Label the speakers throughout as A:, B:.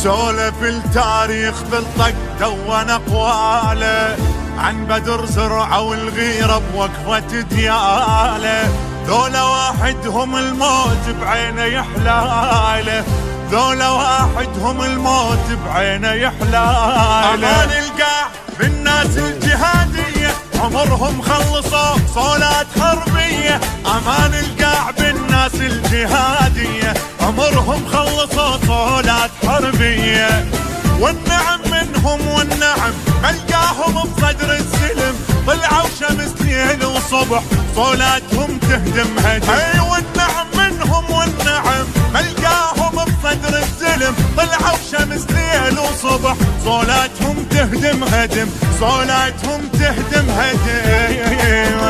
A: سولف التاريخ بالطق دون اقواله عن بدر زرعه والغيره بوقفه دياله. ذولا واحدهم الموت بعينه يحلاله، ذولا واحدهم الموت بعينه يحلاله. امان القاع بالناس الجهاديه عمرهم خلصوا صولات حربيه. امان القاع بالناس الجهاديه عمرهم خلصوا صولات حربيه. والنعم منهم والنعم ملقاهم بصدر السلم، طلعوا شمس ليل وصبح صولاتهم تهدم هدم. اي والنعم منهم والنعم ملقاهم بصدر السلم، طلعوا شمس ليل وصبح صولاتهم تهدم هدم، صولاتهم تهدم هدم.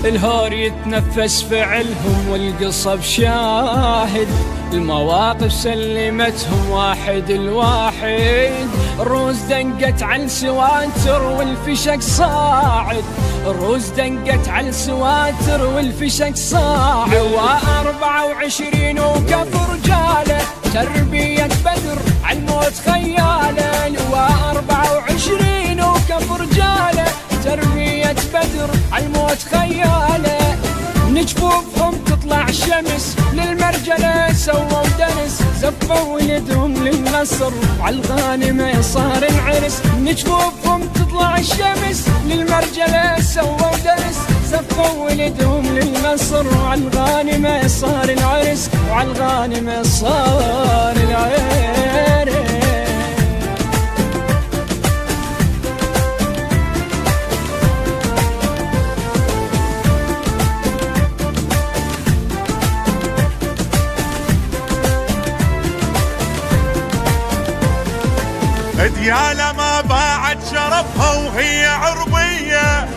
B: الهور يتنفس فعلهم والقصب شاهد، المواقف سلمتهم واحد الواحد. الروس دنقت على السواتر والفشق صاعد، الروس دنقت على السواتر والفشق صاعد. لواء 24 وكف رجاله تربية بدر عالموت خياله. لواء 24 وكف رجاله تربية بدر عالموت خياله. نجفوفهم تطلع شمس للمرجلة سووا دنس، زفوا ولدهم للنصر وعالغانمة صار العرس. نجفوفهم تطلع الشمس للمرجلة سووا دنس، زفوا ولدهم للنصر وعالغانمة صار العرس، وعالغانمة صار العرس.
A: دياله ما باعت شرفها وهي عربيه،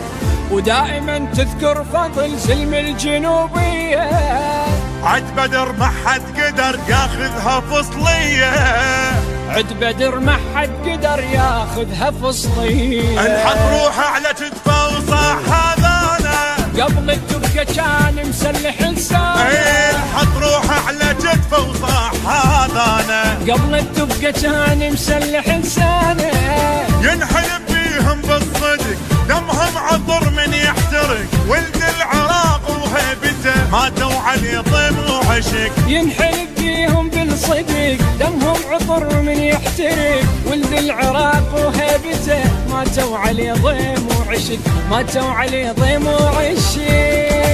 B: ودائما تذكر فضل سلم الجنوبيه.
A: عد بدر ما حد قدر ياخذها فصليه،
B: عد بدر ما حد قدر ياخذها فصليه.
A: انحط روحه على كتفه وصاح هذانا،
B: قبل الدقه كان مسلح لسانه.
A: انحط روحه على كتفه وصاح هذانا،
B: قبل الدقه كان مسلح لسانه.
A: ينحلم فيهم بالصدق دمهم عطر من يحترق، ولد العراق وهيبته ماتوا علي ضيم وعشق.
B: ينحلم فيهم بالصدق دمهم عطر من يحترق، ولد العراق وهيبته ماتوا علي ضيم وعشق، ماتوا علي ضيم وعشق.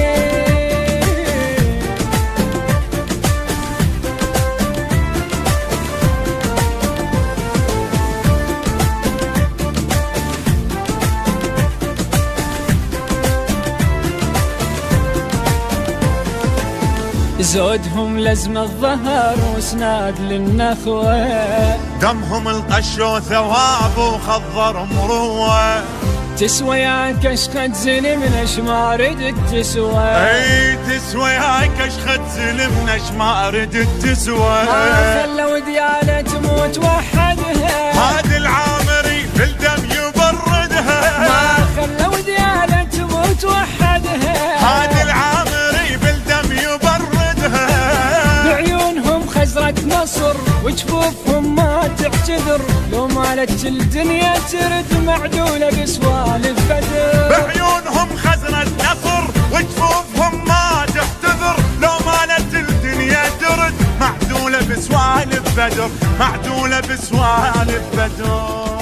B: زودهم لزم الظهر وسناد للنخوة،
A: دمهم القش ثواب وخضر مروة.
B: تسوى يا كشخة زلمنا شما ردت تسوى،
A: اي تسوى يا كشخة زلمنا شما ردت تسوى.
B: ما خلوا ديالة تموت وحدها،
A: هاد العامري بالدم يبردها.
B: ما خلوا ديالة تموت وحدها،
A: هاد العامري بالدم يبردها.
B: بعيونهم خزرة نصر وجفوفهم ما تعتذر، لو مالت الدنيا ترد معدولة بسوالف بدر.
A: بعيونهم خزرة نصر وجفوفهم ما تعتذر، لو مالت الدنيا ترد معدولة بسوالف بدر، معدولة بسوالف بدر.